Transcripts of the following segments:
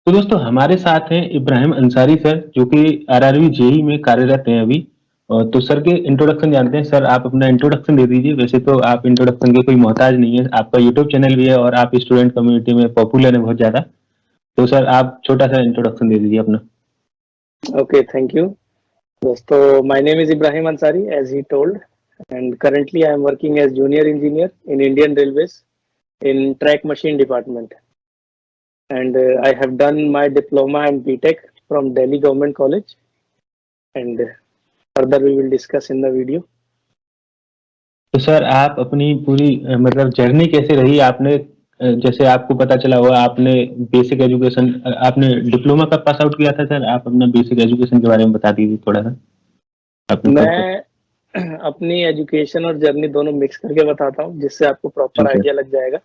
तो दोस्तों हमारे साथ हैं इब्राहिम अंसारी सर जो कि आरआरबी जेई में कार्यरत हैं अभी। तो सर के इंट्रोडक्शन जानते हैं। सर आप अपना इंट्रोडक्शन दे दीजिए। वैसे तो आप इंट्रोडक्शन के कोई मोहताज नहीं है, आपका यूट्यूब चैनल भी है और आप स्टूडेंट कम्युनिटी में पॉपुलर है बहुत ज़्यादा। तो सर आप छोटा सा इंट्रोडक्शन दे दीजिए अपना। Okay, thank you. So my name is Ibrahim Ansari, as he told, and currently I am working as junior engineer in Indian Railways in track machine department. And I have done my diploma and BTech from Delhi Government College. And further we will discuss in the video. तो sir आप अपनी पूरी मतलब journey कैसे रही आपने, जैसे आपको पता चला हुआ आपने बेसिक एजुकेशन, आपने डिप्लोमा कब पास आउट किया था सर? आप अपना बेसिक एजुकेशन के बारे में बता दीजिए थोड़ा सा। आपने कब तक? मैं अपनी एजुकेशन और जर्नी दोनों मिक्स करके बताता हूँ जिससे आपको प्रॉपर ठीक है। आइडिया लग जाएगा।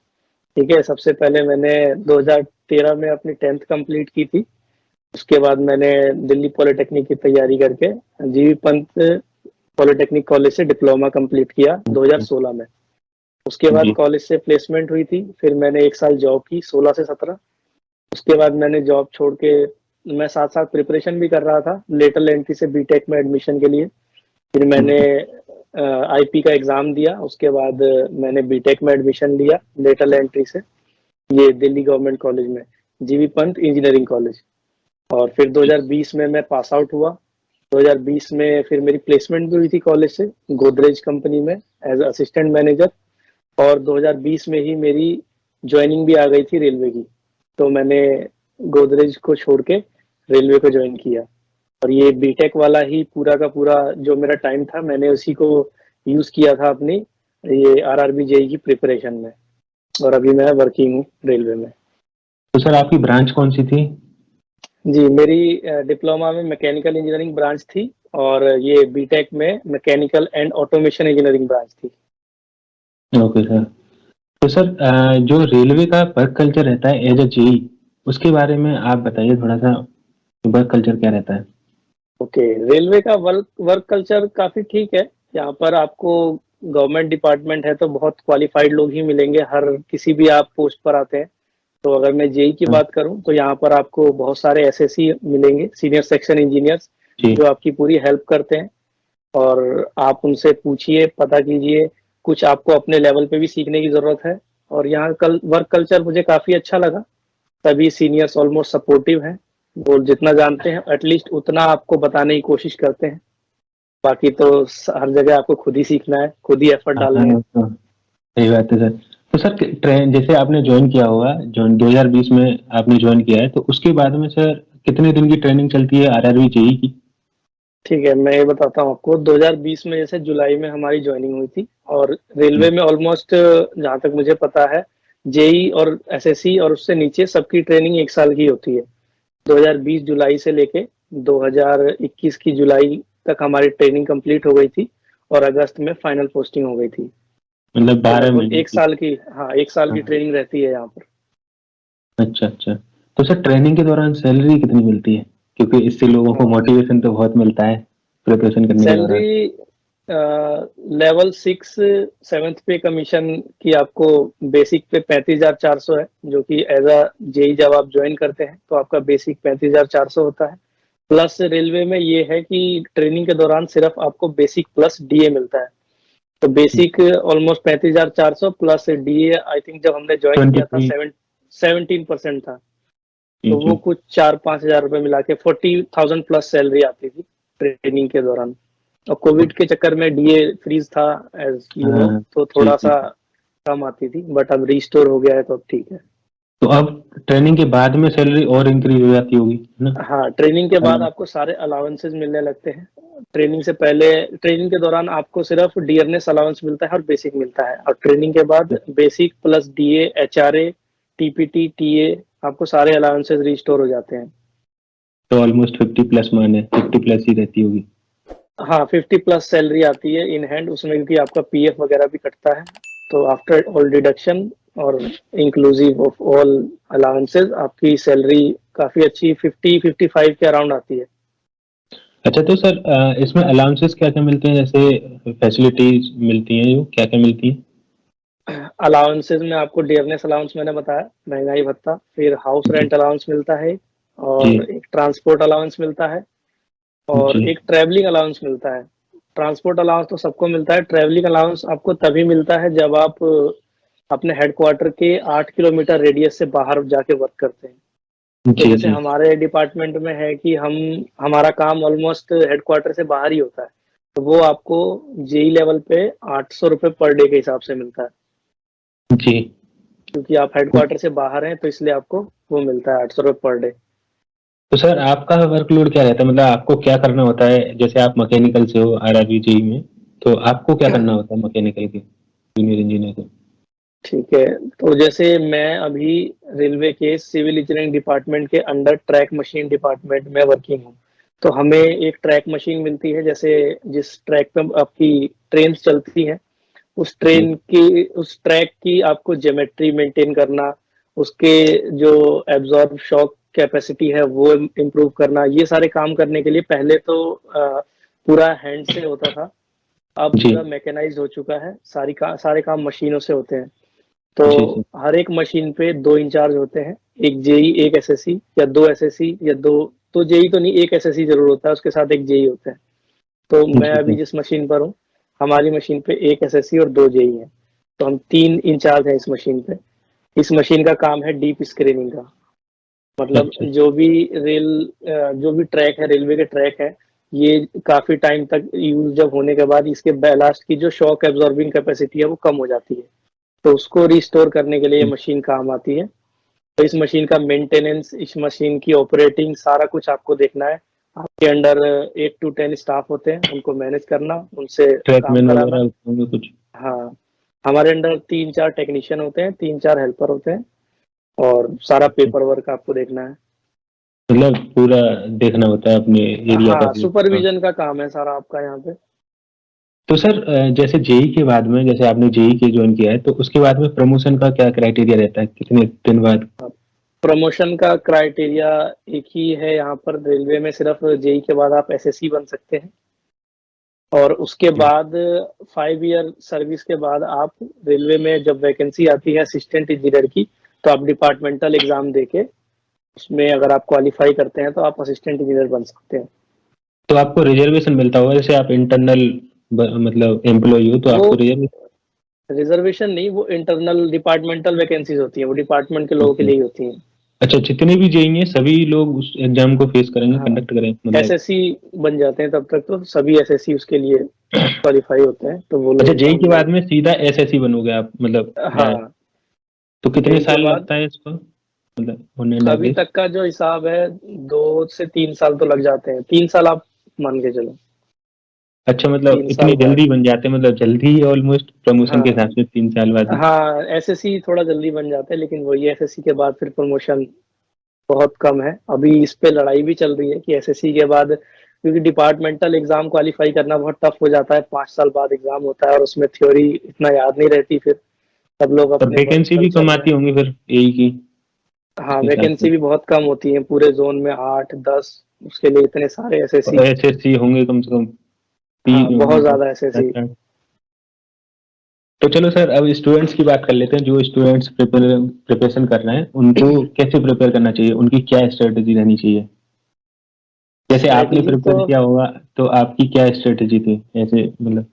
ठीक है, सबसे पहले मैंने 2013 में अपनी 10th कंप्लीट की थी। उसके बाद मैंने दिल्ली पॉलिटेक्निक की तैयारी करके जीवी पंत पॉलिटेक्निक कॉलेज से डिप्लोमा कंप्लीट किया 2016 में। उसके बाद जी। कॉलेज से प्लेसमेंट हुई थी, फिर मैंने 1 साल जॉब की 16 से 17। उसके बाद मैंने जॉब छोड़ के मैं साथ साथ प्रिपरेशन भी कर रहा था लेटर एंट्री से बीटेक में एडमिशन के लिए। फिर मैंने आईपी का एग्जाम दिया। उसके बाद मैंने बीटेक में एडमिशन लिया लेटर एंट्री से, ये दिल्ली गवर्नमेंट कॉलेज में, जीवी पंत इंजीनियरिंग कॉलेज। और फिर 2020 में मैं पास आउट हुआ। 2020 में फिर मेरी प्लेसमेंट भी हुई थी कॉलेज से गोदरेज कंपनी में एज असिस्टेंट मैनेजर। और 2020 में ही मेरी ज्वाइनिंग भी आ गई थी रेलवे की, तो मैंने गोदरेज को छोड़ के रेलवे को ज्वाइन किया। और ये बीटेक वाला ही पूरा का पूरा जो मेरा टाइम था मैंने उसी को यूज किया था अपनी ये आरआरबी जेई की प्रिपरेशन में। और अभी मैं वर्किंग हूँ रेलवे में। तो सर आपकी ब्रांच कौन सी थी? जी, मेरी डिप्लोमा में मैकेनिकल इंजीनियरिंग ब्रांच थी और ये बीटेक में mechanical and automation engineering branch थी। Okay sir. तो सर जो रेलवे का वर्क कल्चर रहता है एज अ जेई, उसके बारे में आप बताइए थोड़ा सा। वर्क कल्चर क्या रहता है? ओके, रेलवे का वर्क कल्चर काफी ठीक है। यहाँ पर आपको गवर्नमेंट डिपार्टमेंट है तो बहुत क्वालिफाइड लोग ही मिलेंगे हर किसी भी आप पोस्ट पर आते हैं। तो अगर मैं जेई की हाँ, बात करूं तो यहाँ पर आपको बहुत सारे एसएससी मिलेंगे, सीनियर सेक्शन इंजीनियर्स, जी। जो आपकी पूरी हेल्प करते हैं। और आप उनसे पूछिए, पता कीजिए, कुछ आपको अपने लेवल पे भी सीखने की जरूरत है। और यहाँ वर्क कल्चर मुझे काफी अच्छा लगा। सभी सीनियर्स ऑलमोस्ट सपोर्टिव हैं, वो जितना जानते हैं एटलीस्ट उतना आपको बताने की कोशिश करते हैं। बाकी तो हर जगह आपको खुद ही सीखना है, खुद ही एफर्ट हाँ, डालने हैं। तो सही बात है सर। तो सर ट्रेन जैसे आपने ज्वाइन किया होगा, जो 2020 में आपने ज्वाइन किया है, तो उसके बाद में सर कितने दिन की ट्रेनिंग चलती है आरआरबी जेई की? ठीक है, मैं ये बताता हूँ आपको। 2020 में जैसे जुलाई में हमारी ज्वाइनिंग हुई थी और रेलवे में ऑलमोस्ट जहाँ तक मुझे पता है जेई और एसएससी और उससे नीचे सबकी ट्रेनिंग 1 साल की होती है। 2020 जुलाई से लेके 2021 की जुलाई तक हमारी ट्रेनिंग कंप्लीट हो गई थी और अगस्त में फाइनल पोस्टिंग हो गई थी। मतलब तो 12 लगभग महीने एक की? साल की, हाँ, 1 साल की हाँ। ट्रेनिंग रहती है यहाँ पर। अच्छा अच्छा। तो सर ट्रेनिंग के दौरान सैलरी कितनी मिलती है? क्योंकि इससे लोगों को हाँ, मोटिवेशन तो बहुत मिलता है प्रिपरेशन करने के दौरान। सैलरी लेवल 6 7th पे कमीशन की आपको बेसिक पे 35,400 है, जो कि एज अ जेई जब आप ज्वाइन करते हैं तो आपका बेसिक 35,400 होता है। प्लस रेलवे में ये है कि ट्रेनिंग के दौरान सिर्फ आपको बेसिक प्लस डीए मिलता है। तो basic almost 35,400 plus DA, I think जब हमने ज्वाइन किया था 23। 17% था। जी तो वो जी। कुछ 4-5 हजार रुपए मिला के 40,000 प्लस सैलरी आती थी ट्रेनिंग के दौरान। और कोविड के चक्कर में डीए फ्रीज था, एज यू नो, हाँ। तो जी थोड़ा जी। सा कम आती थी, बट अब रिस्टोर हो गया है तो अब ठीक है। तो अब ट्रेनिंग के बाद में सैलरी और इंक्रीज हो जाती होगी, है ना? हाँ, ट्रेनिंग के बाद हाँ। आपको सारे अलाउंसेस मिलने लगते हैं। ट्रेनिंग से पहले, ट्रेनिंग के दौरान आपको सिर्फ डियरनेस अलाउंस मिलता है और बेसिक मिलता है, और ट्रेनिंग के बाद basic plus DA, HRA, TPT, TA, आपको सारे अलाउंसेस रिस्टोर हो जाते हैं। तो ऑलमोस्ट 50 प्लस माने 50 प्लस ही रहती होगी। हाँ, 50 प्लस सैलरी आती है इन हैंड उसमें, क्योंकि आपका पीएफ वगैरह भी कटता है। तो आफ्टर ऑल डिडक्शन और इंक्लूसिव ऑफ ऑल अलाउंसेस आपकी सैलरी काफी अच्छी 50-55 के अराउंड आती है। अच्छा तो सर इसमें अलाउंसेस क्या क्या मिलते हैं? जैसे फैसिलिटीज मिलती हैं, जो क्या क्या मिलती है? अलाउंसेस में आपको डियरनेस अलाउंस मैंने बताया, महंगाई भत्ता, फिर हाउस रेंट अलाउंस मिलता है, और जी एक ट्रांसपोर्ट अलाउंस मिलता है और जी। एक ट्रैवलिंग अलाउंस मिलता है। ट्रांसपोर्ट अलाउंस तो सबको मिलता है, ट्रैवलिंग अलाउंस आपको तभी मिलता है जब आप अपने हेडक्वार्टर के 8 किलोमीटर रेडियस से बाहर जाके वर्क करते हैं। तो जी जैसे जी। हमारे डिपार्टमेंट में है कि हमारा काम ऑलमोस्ट हेडक्वार्टर से बाहर ही होता है, तो वो आपको जेई लेवल पे 800 रुपये पर डे के हिसाब से मिलता है। जी। क्योंकि आप हेडक्वार्टर से बाहर हैं तो इसलिए आपको वो मिलता है 800 रुपये पर डे। तो सर आपका वर्कलोड क्या रहता है, मतलब आपको क्या करना होता है? जैसे आप मैकेनिकल से हो आरआरबी जेई में, तो आपको क्या करना होता है मैकेनिकल के जूनियर इंजीनियर को? ठीक है, तो जैसे मैं अभी रेलवे के सिविल इंजीनियरिंग डिपार्टमेंट के अंडर ट्रैक मशीन डिपार्टमेंट में वर्किंग हूँ। तो हमें एक ट्रैक मशीन मिलती है, जैसे जिस ट्रैक पे आपकी ट्रेन चलती है, जी उस ट्रैक की आपको ज्योमेट्री मेंटेन करना, उसके जो एब्जॉर्ब शॉक कैपेसिटी है वो इम्प्रूव करना, ये सारे काम करने के लिए पहले तो पूरा हैंड से होता था। अब जी पूरा मैकेनाइज्ड हो चुका है, सारे काम मशीनों से होते हैं। तो जी जी हर एक मशीन पे 2 इंचार्ज होते हैं, एक जेई एक एसएससी, या 2 एसएससी, या दो जेई तो नहीं, एक एसएससी जरूर होता है, उसके साथ एक जेई होता है। तो मैं जी अभी जी। जिस मशीन पर हूँ, हमारी मशीन पे एक एसएससी और 2 जेई है। तो हम 3 इंचार्ज हैं इस मशीन पे। इस मशीन का काम है डीप स्क्रीनिंग का। मतलब अच्छा जो भी ट्रैक है, रेलवे के ट्रैक है, ये काफी टाइम तक यूज जब होने के बाद इसके बैलास्ट की जो शॉक एब्जॉर्बिंग कैपेसिटी है वो कम हो जाती है। तो उसको रिस्टोर करने के लिए ये जी। मशीन काम आती है। तो इस मशीन का मेंटेनेंस, इस मशीन की ऑपरेटिंग, सारा कुछ आपको देखना है। आपके अंडर 8 to 10 स्टाफ होते हैं, उनको मैनेज करना, उनसे काम ट्रैकमैन कराना। वगैरह होंगे कुछ? हाँ, हमारे अंडर 3-4 टेक्नीशियन होते हैं, 3-4 हेल्पर होते हैं, और सारा अच्छा, पेपर वर्क आपको देखना है। मतलब पूरा देखना होता है अपने एरिया का हाँ, भी। हाँ। सुपरविजन का काम है सारा आपका यहाँ पे। तो सर जैसे जेई के बाद में, जैसे आपने जेई के ज्वाइन किया है, तो उसके बाद में प्रमोशन का क्या क्राइटेरिया रहता है, कितने दिन बाद? प्रमोशन का क्राइटेरिया एक ही है यहाँ पर रेलवे में, सिर्फ जेई के बाद आप एसएससी बन सकते हैं। और उसके जी बाद 5 ईयर सर्विस के बाद आप रेलवे में जब वैकेंसी आती है असिस्टेंट इंजीनियर की, तो आप डिपार्टमेंटल एग्जाम देके उसमें अगर आप क्वालिफाई करते हैं तो आप असिस्टेंट इंजीनियर बन सकते हैं। तो आपको रिजर्वेशन मिलता होगा, जैसे आप इंटरनल मतलब एम्प्लॉय हो तो वो आपको रिजर्वेशन? रिजर्वेशन नहीं, वो इंटरनल डिपार्टमेंटल वैकेंसीज होती हैं, वो डिपार्टमेंट के लोगों के लिए ही होती हैं। अच्छा, जितने भी जेई हैं सभी लोग उस एग्जाम को फेस करेंगे, हाँ, कंडक्ट करें मतलब? एसएससी बन जाते हैं तब तक तो सभी एसएससी उसके लिए क्वालिफाई होते हैं, तो वो लोग अच्छा, जेई एग्जाम के बाद देंगे। में सीधा एसएससी बनोगे आप मतलब डायरेक्ट? हाँ, तो कितने जेई के साल बाद लगता है इसको, मतलब होने में अभी एवरेज? तक का जो हिसाब है, 2 से 3 साल तो लग जाते हैं, 3 साल आप मान के चलो। अच्छा, मतलब 3 साल इतनी बाद, जल्दी बन जाते हैं, मतलब जल्दी ऑलमोस्ट प्रमोशन के हिसाब हाँ। से 3 साल बाद ही? हाँ, एसएससी थोड़ा जल्दी बन जाता है, लेकिन वही एसएससी के बाद फिर प्रमोशन बहुत कम है। अभी इस पे लड़ाई भी चल रही है कि एसएससी के बाद, क्योंकि डिपार्टमेंटल एग्जाम क्वालिफाई करना बहुत टफ हो जाता है, 5 साल बाद एग्जाम होता है और उसमें थ्योरी इतना याद नहीं रहती, फिर सब लोग और अपने वर्क वैकेंसी भी कल्चर कम में। आती होंगी फिर एई की, हाँ, उसके हिसाब से? वैकेंसी भी बहुत कम होती है, पूरे जोन में 8-10, उसके लिए इतने सारे एसएससी। और एसएससी होंगे कम से कम हाँ, तीन, बहुत मतलब ज्यादा एसएससी। 7-8। तो चलो सर, अब स्टूडेंट्स की बात कर लेते हैं। जो स्टूडेंट्स प्रिपरेशन कर रहे हैं उनको कैसे प्रिपेयर करना चाहिए, उनकी क्या स्ट्रेटेजी रहनी चाहिए? जैसे आपने स्ट्रेटेजी तो प्रिपेयर किया होगा, तो आपकी क्या स्ट्रेटेजी थी ऐसे मतलब?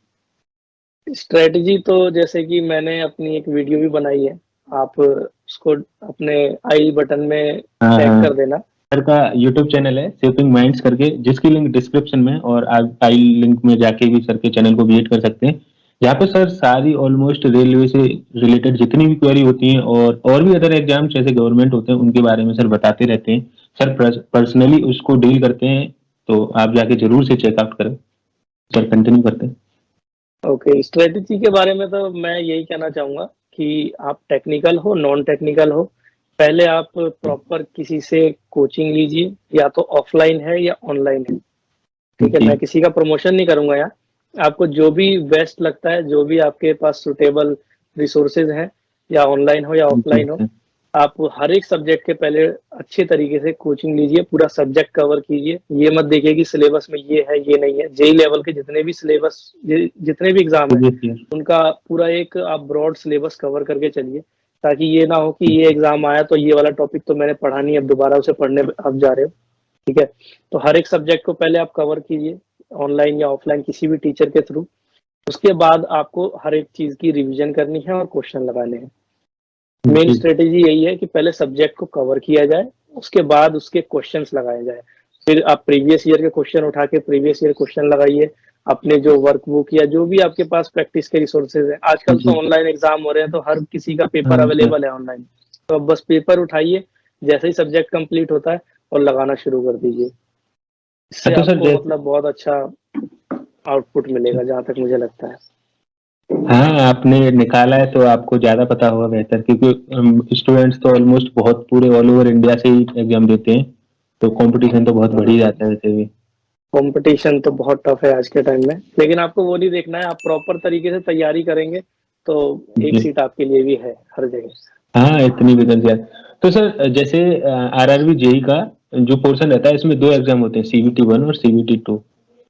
स्ट्रेटजी तो जैसे कि मैंने अपनी एक वीडियो भी बनाई है, आप उसको अपने आई बटन में हाँ टैग हाँ। कर देना। सर का यूट्यूब चैनल है शेपिंग माइंड्स करके, जिसकी लिंक डिस्क्रिप्शन में, और आप आई लिंक में जाके भी सर के चैनल को विजिट कर सकते हैं। यहाँ पे सर सारी ऑलमोस्ट रेलवे से रिलेटेड जितनी भी क्वेरी होती हैं, और भी अदर एग्जाम जैसे गवर्नमेंट होते हैं उनके बारे में सर बताते रहते हैं। सर पर्सनली उसको डील करते हैं, तो आप जाके जरूर से चेकआउट करें। सर कंटिन्यू करते हैं। ओके, स्ट्रेटजी के बारे में तो मैं यही कहना चाहूंगा कि आप टेक्निकल हो, नॉन टेक्निकल हो, पहले आप प्रॉपर किसी से कोचिंग लीजिए, या तो ऑफलाइन है या ऑनलाइन है। ठीक है, जी मैं किसी का प्रमोशन नहीं करूंगा यहाँ। आपको जो भी बेस्ट लगता है, जो भी आपके पास सुटेबल रिसोर्सेज हैं, या ऑनलाइन हो या जी ऑफलाइन हो, सर। आप हर एक सब्जेक्ट के पहले अच्छे तरीके से कोचिंग लीजिए, पूरा सब्जेक्ट कवर कीजिए। ये मत देखिए कि सिलेबस में ये है ये नहीं है। जेई लेवल के जितने भी सिलेबस, जितने भी एग्जाम है, प्रीवियस ईयर। उनका पूरा एक आप ब्रॉड सिलेबस कवर करके चलिए। ताकि ये ना हो कि ये एग्जाम आया तो ये वाला टॉपिक तो मैंने पढ़ा नहीं, अब दोबारा उसे पढ़ने आप जा रहे हो। ठीक है, तो हर एक सब्जेक्ट को पहले आप कवर कीजिए, ऑनलाइन या ऑफलाइन किसी भी टीचर के थ्रू। उसके बाद आपको हर एक चीज की रिवीजन करनी है और क्वेश्चन लगाने हैं। मेन जी स्ट्रेटेजी यही है कि पहले सब्जेक्ट को कवर किया जाए, उसके बाद उसके क्वेश्चंस लगाए जाए। फिर आप प्रीवियस ईयर के क्वेश्चन उठा के प्रीवियस ईयर क्वेश्चन लगाइए, अपने जो वर्क बुक या जो भी आपके पास प्रैक्टिस के रिसोर्सेज हैं। आजकल जी तो ऑनलाइन एग्जाम हो रहे हैं, तो हर किसी का पेपर हाँ सर। अवेलेबल है ऑनलाइन। तो अब बस पेपर उठाइए, जैसे ही सब्जेक्ट कंप्लीट होता है और लगाना शुरू कर दीजिए। इससे हाँ तो सर आपको जैसे, मतलब बहुत अच्छा आउटपुट मिलेगा, जहां तक मुझे लगता है। हाँ आपने निकाला है तो आपको ज्यादा पता होगा बेहतर, क्योंकि स्टूडेंट्स तो ऑलमोस्ट बहुत पूरे ऑल ओवर इंडिया से ही एग्जाम देते हैं, तो कंपटीशन तो बहुत बढ़ ही जाता है वैसे भी। कंपटीशन तो बहुत टफ है आज के टाइम में, लेकिन आपको वो नहीं देखना है। आप प्रॉपर तरीके से तैयारी करेंगे तो एक जी सीट आपके लिए भी है हर जगह। हाँ, इतनी वैकेंसी है। तो सर जैसे आरआरबी जेई का जो पोर्शन रहता है, इसमें दो एग्जाम होते हैं, CBT 1 और CBT 2।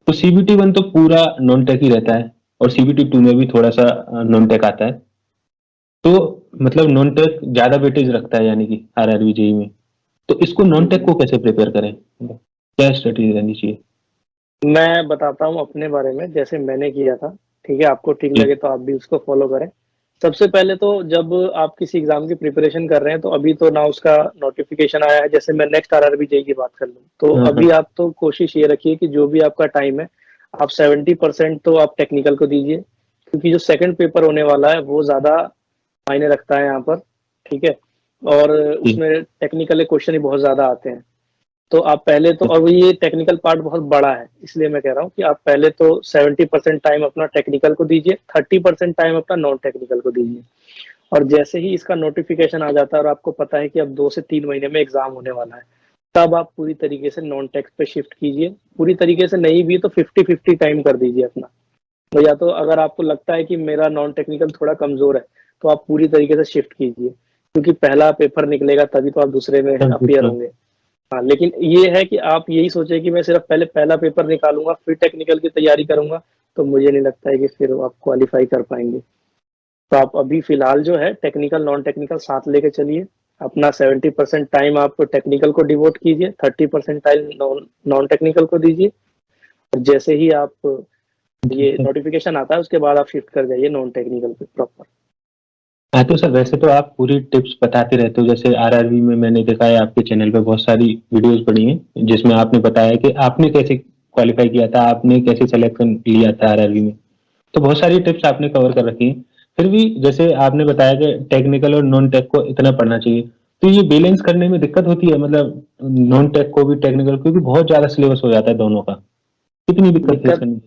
तो CBT 1 तो पूरा नॉन टेक ही रहता है, और CBT 2 में भी थोड़ा सा नॉन टेक आता है। तो मतलब नॉन टेक ज्यादा वेटेज रखता है यानी कि आरआरबी जेई में। तो इसको नॉन टेक को कैसे प्रिपेयर करें, क्या स्ट्रेटेजी रहनी चाहिए? मैं बताता हूँ अपने बारे में, जैसे मैंने किया था। ठीक है, आपको ठीक जी लगे तो आप भी उसको फॉलो करें। सबसे पहले तो जब आप किसी एग्जाम की प्रिपरेशन कर रहे हैं, तो अभी तो ना उसका नोटिफिकेशन आया है। जैसे मैं नेक्स्ट आरआरबी जेई की बात कर लूँ, तो हाँ हाँ। अभी आप तो कोशिश ये रखिए कि जो भी आपका टाइम है, आप 70% तो आप टेक्निकल को दीजिए, क्योंकि जो सेकंड पेपर होने वाला है वो ज्यादा मायने रखता है यहाँ पर। ठीक है, और जी उसमें टेक्निकल क्वेश्चन ही बहुत ज्यादा आते हैं। तो आप पहले तो, और ये टेक्निकल पार्ट बहुत बड़ा है, इसलिए मैं कह रहा हूँ कि आप पहले तो 70% टाइम अपना टेक्निकल को दीजिए, 30% टाइम अपना नॉन टेक्निकल को दीजिए। और जैसे ही इसका नोटिफिकेशन आ जाता है और आपको पता है कि अब 2 से 3 महीने में एग्जाम होने वाला है, तब आप पूरी तरीके से नॉन टेक्स पे शिफ्ट कीजिए। पूरी तरीके से नहीं भी तो 50-50 टाइम कर दीजिए अपना। तो या तो अगर आपको लगता है कि मेरा नॉन टेक्निकल थोड़ा कमजोर है, तो आप पूरी तरीके से शिफ्ट कीजिए, क्योंकि पहला पेपर निकलेगा तभी तो आप दूसरे में अपियर कंप्यूटर। होंगे। हाँ, लेकिन ये है कि आप यही सोचे कि मैं सिर्फ पहले पहला पेपर निकालूंगा फिर टेक्निकल की तैयारी करूंगा, तो मुझे नहीं लगता है कि फिर आप क्वालिफाई कर पाएंगे। तो आप अभी फिलहाल जो है टेक्निकल नॉन टेक्निकल साथ लेके चलिए। अपना 70% टाइम आप टेक्निकल को डिवोट कीजिए, 30% टाइम नॉन नॉन टेक्निकल को दीजिए। और जैसे ही आप ये नोटिफिकेशन आता है, उसके बाद आप शिफ्ट कर जाइए नॉन टेक्निकल पे प्रॉपर। हाँ तो सर वैसे तो आप पूरी टिप्स बताते रहते हो, जैसे आरआरबी में मैंने देखा है आपके चैनल पे बहुत सारी वीडियोस पड़ी हैं जिसमें आपने बताया कि आपने कैसे क्वालिफाई किया था, आपने कैसे सिलेक्शन लिया था आरआरबी में। तो बहुत सारी टिप्स आपने कवर कर रखी हैं। फिर भी जैसे आपने बताया कि टेक्निकल और नॉन टेक को इतना पढ़ना चाहिए, तो ये बैलेंस करने में दिक्कत होती है, मतलब नॉन टेक को भी टेक्निकल, क्योंकि बहुत ज्यादा सिलेबस हो जाता है दोनों का। कितनी दिक्कत फेस दिक्कत करनी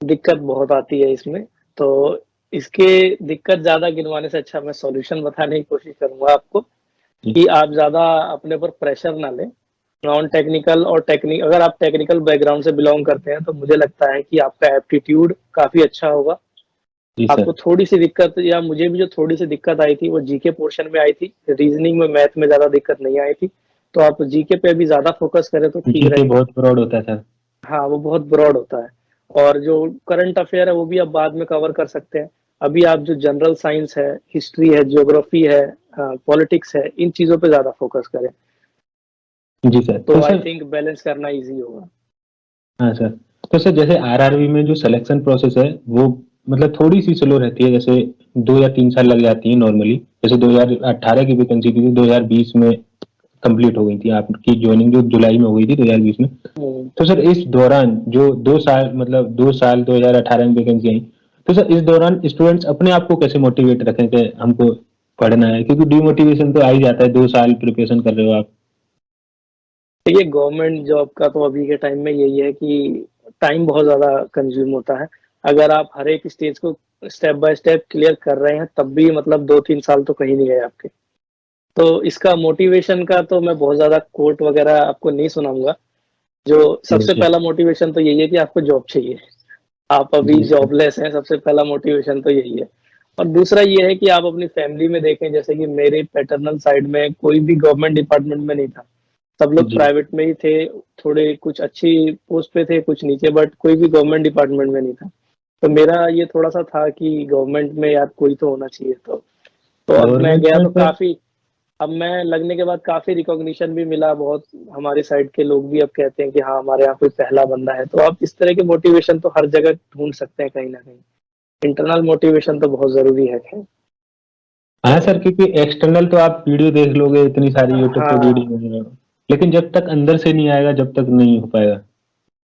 दिक्कत बहुत आती है इसमें। तो इसके दिक्कत ज्यादा गिनवाने से अच्छा मैं सॉल्यूशन बताने की कोशिश करूंगा आपको, चाहिए? कि आप ज्यादा अपने पर प्रेशर ना लें। नॉन टेक्निकल और टेक्निक, अगर आप टेक्निकल बैकग्राउंड से बिलोंग करते हैं, तो मुझे लगता है कि आपका एप्टीट्यूड काफी अच्छा होगा। जी आपको सर। थोड़ी सी दिक्कत, या मुझे भी जो थोड़ी सी दिक्कत आई थी, वो जीके पोर्शन में आई थी। रीजनिंग में, मैथ में ज्यादा दिक्कत नहीं आई थी। तो आप जीके पे भी ज्यादा फोकस करें तो ठीक जीके रहेगा। बहुत ब्रॉड होता है सर। हाँ, वो बहुत ब्रॉड होता है। और जो करंट अफेयर है वो भी आप बाद में कवर कर सकते हैं। अभी आप जो जनरल साइंस है, हिस्ट्री है, ज्योग्राफी है, पॉलिटिक्स है, इन चीजों पे ज्यादा फोकस करें। जी सर। तो तो आई सर, थिंक बैलेंस करना इजी होगा। हाँ सर, तो सर जैसे आरआरबी में जो सिलेक्शन प्रोसेस है वो मतलब थोड़ी सी स्लो रहती है, जैसे 2 या 3 साल लग जाती है नॉर्मली। जैसे 2018 की वैकेंसी थी तो 2020 में कंप्लीट हो गई थी आपकी ज्वाइनिंग, जो जुलाई में हो गई थी 2020 में। हम्म। तो सर इस दौरान जो 2 साल, मतलब 2 साल 2018 में वैकेंसी आई, तो सर इस दौरान स्टूडेंट्स अपने आप को कैसे मोटिवेट रखें कि हमको पढ़ना है, क्योंकि डिमोटिवेशन तो आ ही जाता है, 2 साल प्रिपरेशन कर रहे हो आप। देखिए, गवर्नमेंट जॉब का तो अभी के टाइम में यही है कि टाइम बहुत ज्यादा कंज्यूम होता है। अगर आप हर एक स्टेज को स्टेप बाय स्टेप क्लियर कर रहे हैं, तब भी मतलब 2-3 साल तो कहीं नहीं गए आपके। तो इसका मोटिवेशन का तो मैं बहुत ज्यादा कोट वगैरह आपको नहीं सुनाऊंगा। जो सबसे जी पहला मोटिवेशन तो यही है कि आपको जॉब चाहिए। आप अभी जी सर। जॉबलेस हैं, सबसे पहला मोटिवेशन तो यही है। और दूसरा ये है कि आप अपनी फैमिली में देखें, जैसे कि मेरे पैटर्नल साइड में कोई भी गवर्नमेंट डिपार्टमेंट में नहीं था। सब लोग जी प्राइवेट में ही थे। थोड़े कुछ अच्छी पोस्ट पे थे, कुछ नीचे, बट कोई भी गवर्नमेंट डिपार्टमेंट में नहीं था। तो मेरा ये थोड़ा सा था कि गवर्नमेंट में यार कोई तो होना चाहिए। तो तो अब मैं गवर्नमेंट गया में तो सर। काफी, अब मैं लगने के बाद काफी रिकॉग्निशन भी मिला, बहुत हमारे साइड के लोग भी अब कहते हैं कि हाँ हमारे यहाँ कोई पहला बंदा है। तो आप इस तरह के मोटिवेशन तो हर जगह ढूंढ सकते हैं कहीं ना कहीं। इंटरनल मोटिवेशन तो बहुत जरूरी है खैर। हाँ सर, क्योंकि एक्सटर्नल तो आप वीडियो देख लोगे इतनी सारी यूट्यूब पे हाँ वीडियो, लेकिन जब तक अंदर से नहीं आएगा जब तक नहीं हो पाएगा।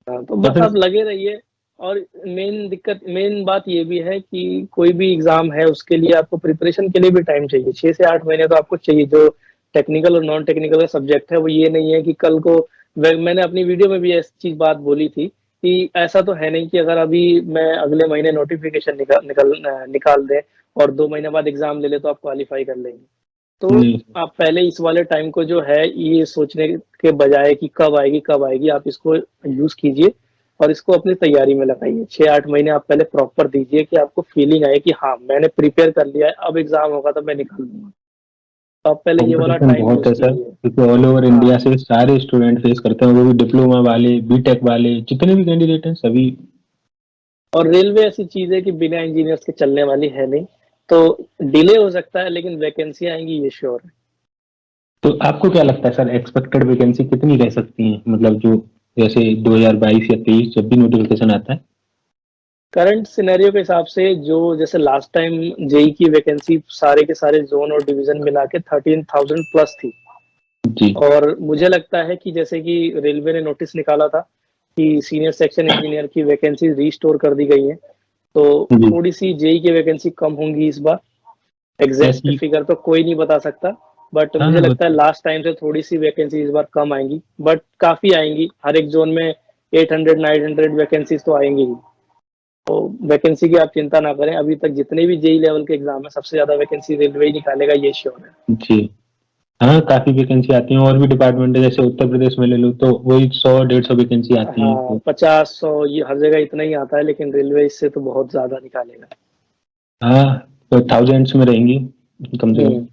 हाँ, तो तो बस फिर आप लगे रहिए। और मेन बात ये भी है कि कोई भी एग्जाम है उसके लिए आपको प्रिपरेशन के लिए भी टाइम चाहिए, 6 से 8 महीने तो आपको चाहिए। जो टेक्निकल और नॉन टेक्निकल का सब्जेक्ट है वो ये नहीं है कि कल को, मैंने अपनी वीडियो में भी ऐसी चीज बात बोली थी कि ऐसा तो है नहीं कि अगर अभी मैं अगले महीने नोटिफिकेशन निकाल दें और 2 महीने बाद एग्जाम ले ले तो आप क्वालिफाई कर लेंगे। तो नहीं। आप पहले इस वाले टाइम को जो है ये सोचने के बजाय कि कब आएगी, आप इसको यूज कीजिए और इसको अपनी तैयारी में लगाइए। 6-8 महीने आप पहले प्रॉपर दीजिए कि आपको फीलिंग आए कि हाँ मैंने प्रिपेयर कर लिया है, अब एग्जाम होगा तो मैं निकाल दूंगा। तो आप पहले ये वाला कंपटीशन टाइम बहुत यूज है सर, कीजिए। क्योंकि ऑल ओवर हाँ, इंडिया से सारे स्टूडेंट फेस करते हैं, वो भी डिप्लोमा वाले, बीटेक वाले, जितने भी कैंडिडेट हैं सभी। और रेलवे ऐसी चीज है कि बिना इंजीनियर्स के चलने वाली है नहीं। तो डिले हो सकता है लेकिन वैकेंसी आएंगी ये श्योर है। तो आपको क्या लगता है सर, एक्सपेक्टेड वैकेंसी कितनी रह सकती है, मतलब जो जैसे 2022 या 23 जब भी नोटिफिकेशन आता है? करंट सिनेरियो के हिसाब से जो जैसे लास्ट टाइम जेई की वैकेंसी सारे के सारे जोन और डिवीजन मिला के 13,000 प्लस थी। जी। और मुझे लगता है कि जैसे कि रेलवे ने नोटिस निकाला था कि सीनियर सेक्शन इंजीनियर की वैकेंसी रीस्टोर कर दी गई है, तो जी। थोड़ी सी जेई की वैकेंसी कम होंगी इस बार। एग्जैक्ट ऐसी। फिगर तो कोई नहीं बता सकता, बट हाँ मुझे हाँ, लगता है लास्ट टाइम से थोड़ी सी वैकेंसी इस बार कम आएंगी, बट काफी आएंगी। हर एक जोन में 800-900 वैकेंसीज तो आएंगी ही। तो वैकेंसी की आप चिंता ना करें, अभी तक जितने भी जेई लेवल के एग्जाम है सबसे ज्यादा वैकेंसी रेलवे ही निकालेगा ये श्योर है। जी। हाँ, काफी वैकेंसी आती है, और भी डिपार्टमेंट है, जैसे उत्तर प्रदेश में ले लो तो वही 100-150 वैकेंसी आती है हाँ, तो। 50-100 ये हर जगह इतना ही आता है, लेकिन रेलवे इससे तो बहुत ज्यादा निकालेगा। हाँ, तो थाउजेंड्स में रहेंगी कम से कम। हम्म।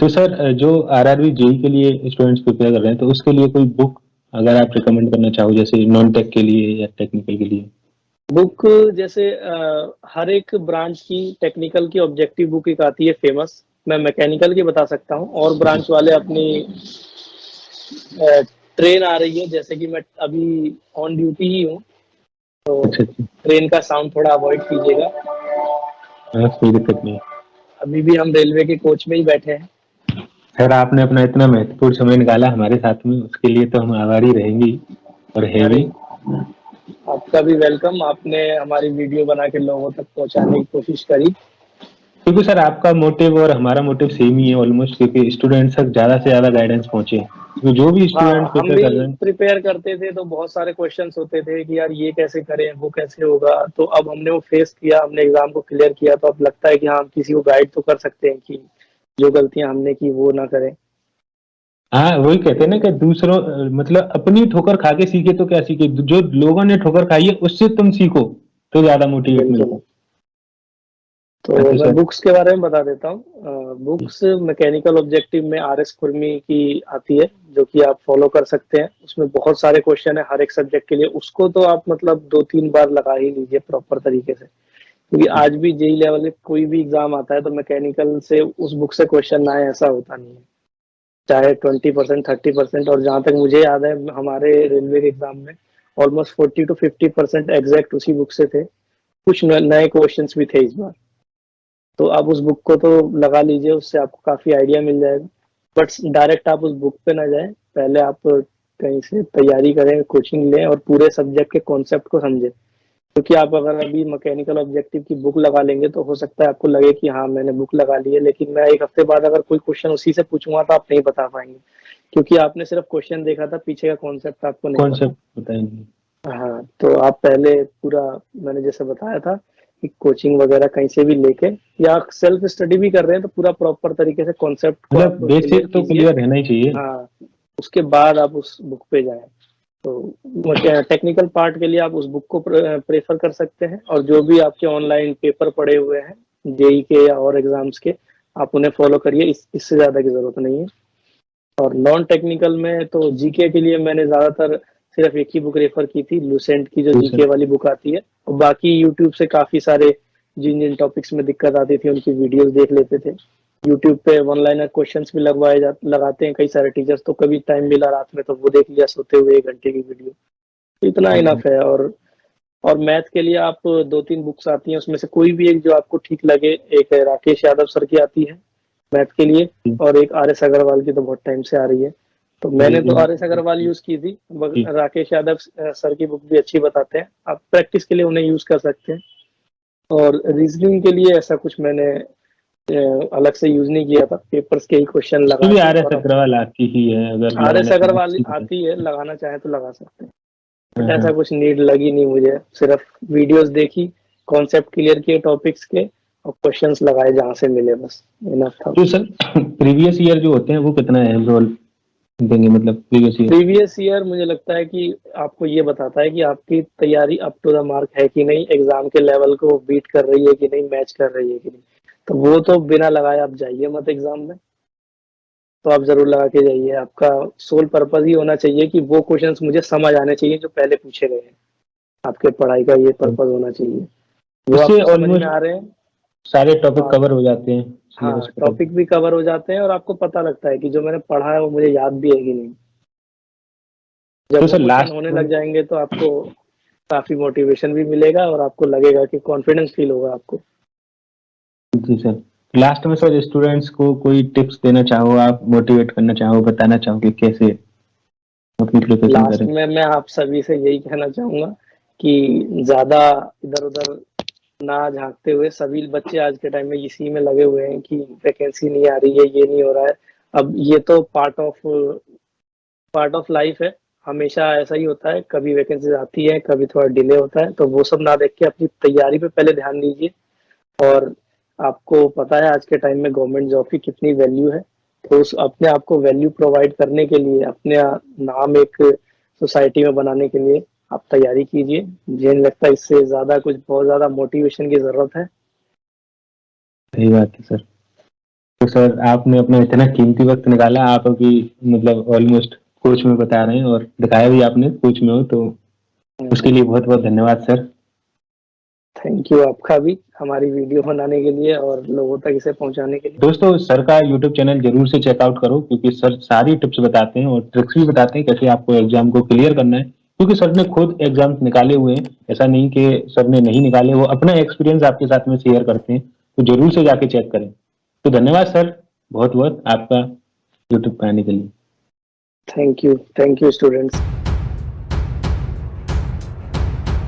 तो सर, जो आरआरबी जेई के लिए स्टूडेंट्स प्रिपेयर कर रहे हैं, तो उसके लिए कोई बुक अगर आप रिकमेंड करना चाहो, जैसे नॉन टेक के लिए या टेक्निकल के लिए? बुक जैसे हर एक ब्रांच की टेक्निकल की ऑब्जेक्टिव बुक एक आती है फेमस, मैं मैकेनिकल की बता सकता हूँ। और ब्रांच वाले अपनी ट्रेन आ रही है, जैसे कि मैं अभी ऑन ड्यूटी ही हूँ, तो अच्छा अच्छा। ट्रेन का साउंड थोड़ा अवॉइड कीजिएगा। हाँ, कोई दिक्कत नहीं। अभी भी हम रेलवे के कोच में ही बैठे हैं। सर, आपने अपना इतना महत्वपूर्ण समय निकाला हमारे साथ में, उसके लिए तो हम आभारी रहेंगे ही, और है अरे, भी। आपका भी वेलकम, आपने हमारी वीडियो बना के लोगों तक पहुंचाने की कोशिश करी। क्योंकि सर आपका मोटिव और हमारा मोटिव सेम ही है ऑलमोस्ट, क्योंकि स्टूडेंट्स तक ज्यादा से ज्यादा गाइडेंस पहुंचे, क्योंकि जो भी स्टूडेंट हाँ, हम प्रिपेयर भी कर रहे हैं। प्रिपेयर करते थे तो बहुत सारे क्वेश्चंस होते थे कि यार ये कैसे करें, वो कैसे होगा। तो अब हमने वो फेस किया, हमने एग्जाम को क्लियर किया, तो अब लगता है कि हाँ हम किसी को गाइड तो कर सकते हैं कि जो गलतियां हमने की वो ना करें। हाँ, वही कहते हैं ना कि दूसरों, मतलब अपनी ठोकर खा के सीखे तो क्या सीखे, जो लोगों ने ठोकर खाई है उससे तुम सीखो तो ज्यादा मोटिवेट मिलता बिल्कुल। है। तो हाँ, तो मैं सर। बुक्स के बारे में बता देता हूँ। बुक्स मैकेनिकल ऑब्जेक्टिव में RS खुरमी की आती है, जो कि आप फॉलो कर सकते हैं। उसमें बहुत सारे क्वेश्चन है हर एक सब्जेक्ट के लिए, उसको तो आप मतलब 2-3 बार लगा ही लीजिए प्रॉपर तरीके से। क्योंकि आज भी जेई लेवल में कोई भी एग्जाम आता है तो मैकेनिकल से उस बुक से क्वेश्चन ना आए ऐसा होता नहीं है, चाहे 20% 30%। और जहां तक मुझे याद है हमारे रेलवे के एग्जाम में ऑलमोस्ट 40-50% एग्जैक्ट उसी बुक से थे। कुछ नए क्वेश्चंस भी थे इस बार। तो आप उस बुक को तो लगा लीजिए, उससे आपको काफी आइडिया मिल जाएगा। बट डायरेक्ट आप उस बुक पे ना जाए, पहले आप कहीं से तैयारी करें, कोचिंग लें और पूरे सब्जेक्ट के कॉन्सेप्ट को समझें। क्योंकि आप अगर अभी मैकेनिकल ऑब्जेक्टिव की बुक लगा लेंगे तो हो सकता है आपको लगे कि हाँ मैंने बुक लगा ली है, लेकिन मैं एक हफ्ते बाद अगर कोई क्वेश्चन उसी से पूछूंगा तो आप नहीं बता पाएंगे, क्योंकि आपने सिर्फ क्वेश्चन देखा था, पीछे का कॉन्सेप्ट आपको नहीं पता। कॉन्सेप्ट पता ही नहीं। हाँ, तो आप पहले पूरा, मैंने जैसे बताया था कि कोचिंग वगैरह कहीं से भी लेके या सेल्फ स्टडी भी कर रहे हैं तो पूरा प्रॉपर तरीके से कॉन्सेप्ट को आप मतलब क्लियर बेसिक तो कीजिए। क्लियर रहना ही चाहिए। हाँ, उसके बाद आप उस बुक पे जाएं। तो टेक्निकल पार्ट के लिए आप उस बुक को प्रेफर कर सकते हैं, और जो भी आपके ऑनलाइन पेपर पड़े हुए हैं जेई के या और एग्जाम्स के, आप उन्हें फॉलो करिए, इससे ज्यादा की जरूरत नहीं है। और नॉन टेक्निकल में तो जीके के लिए मैंने ज्यादातर सिर्फ एक ही बुक रेफर की थी, लूसेंट की जो दूसरा। जीके वाली बुक आती है। और बाकी यूट्यूब से काफी सारे जिन जिन टॉपिक्स में दिक्कत आती थी उनकी वीडियोस देख लेते थे। यूट्यूब पे वन लाइनर क्वेश्चंस भी लगाते हैं कई सारे टीचर्स, तो कभी टाइम मिला रात में तो वो देख लिया सोते हुए 1 घंटे की वीडियो, इतना इनफ है। और मैथ के लिए आप 2-3 बुक्स आती हैं, उसमें से कोई भी एक जो आपको ठीक लगे। एक है राकेश यादव सर की आती है मैथ के लिए, और एक RS अग्रवाल की तो बहुत टाइम से आ रही है, तो मैंने तो RS अग्रवाल यूज की थी। राकेश यादव सर की बुक भी अच्छी बताते हैं, आप प्रैक्टिस के लिए उन्हें यूज कर सकते हैं। और रीजनिंग के लिए ऐसा कुछ मैंने अलग से यूज नहीं किया था, पेपर्स के ही क्वेश्चन लगा भी के। RS अग्रवाल आपकी ही है, अगर RS लगाना अग्रवाल चाहें आती है, लगाना चाहे तो लगा सकते हैं, बट हाँ, ऐसा हाँ। कुछ नीड लगी नहीं मुझे। सिर्फ वीडियोस देखी, कॉन्सेप्ट क्लियर किए टॉपिक्स के, और क्वेश्चंस लगाए जहां से मिले, बस इनफ था। तो सर प्रीवियस ईयर जो होते हैं वो कितना है रोल देंगे, मतलब प्रीवियस ईयर? प्रीवियस ईयर मुझे लगता है कि आपको ये बताता है कि आपकी तैयारी अप टू द मार्क है कि नहीं, एग्जाम के लेवल को बीट कर रही है कि नहीं, मैच कर रही है कि नहीं। तो वो तो बिना लगाए आप जाइए मत एग्जाम में, तो आप जरूर लगा के जाइए। आपका सोल पर्पज ही होना चाहिए कि वो क्वेश्चंस मुझे समझ आने चाहिए जो पहले पूछे गए हैं। आपके पढ़ाई का ये पर्पज होना चाहिए, वो इससे आपको समझ में ऑलमोस्ट आ रहे हैं। सारे टॉपिक हाँ, कवर हो जाते हैं, हाँ, सिलेबस कवर। टॉपिक भी कवर हो जाते हैं, और आपको पता लगता है कि जो मैंने पढ़ा है वो मुझे याद भी है कि नहीं। जब तो वो सर क्वेश्चन लास्ट होने में, लग जाएंगे तो आपको काफी मोटिवेशन भी मिलेगा, और आपको लगेगा कि कॉन्फिडेंस फील होगा आपको। जी सर, लास्ट में सर स्टूडेंट्स को कोई टिप्स देना चाहो आप, मोटिवेट करना चाहो, बताना चाहो कि कैसे अपनी प्रिपरेशन लास्ट करें? में मैं आप सभी से यही कहना चाहूंगा कि ज्यादा इधर उधर ना झांकते हुए, सभी बच्चे आज के टाइम में इसी में लगे हुए हैं कि वैकेंसी नहीं आ रही है, ये नहीं हो रहा है। अब ये तो पार्ट ऑफ लाइफ है, हमेशा ऐसा ही होता है, कभी वैकेंसी आती है, कभी थोड़ा डिले होता है, तो वो सब ना देख के अपनी तैयारी पे पहले ध्यान दीजिए। और आपको पता है आज के टाइम में गवर्नमेंट जॉब की कितनी वैल्यू है, तो उस अपने आप को वैल्यू प्रोवाइड करने के लिए, अपने नाम एक सोसाइटी में बनाने के लिए आप तैयारी कीजिए। मुझे नहीं लगता इससे ज्यादा कुछ बहुत ज्यादा मोटिवेशन की जरूरत है। सही बात है सर। तो सर आपने अपना इतना कीमती वक्त निकाला, आप अभी मतलब ऑलमोस्ट कोच में बता रहे हैं और दिखाया भी आपने कोच में हो, तो उसके लिए बहुत बहुत धन्यवाद सर। थैंक यू आपका भी, हमारी वीडियो बनाने के लिए और लोगों तक इसे पहुंचाने के लिए। दोस्तों सर का यूट्यूब चैनल जरूर से चेकआउट करो, क्योंकि सर सारी टिप्स बताते हैं और ट्रिक्स भी बताते हैं कैसे आपको एग्जाम को क्लियर करना है, क्योंकि सर ने खुद एग्जाम निकाले हुए हैं। ऐसा नहीं कि सर ने नहीं निकाले, वो अपना एक्सपीरियंस आपके साथ में शेयर करते हैं, तो जरूर से जाके चेक करें। तो धन्यवाद सर, बहुत बहुत आपका यूट्यूब पे आने के लिए। Thank you students.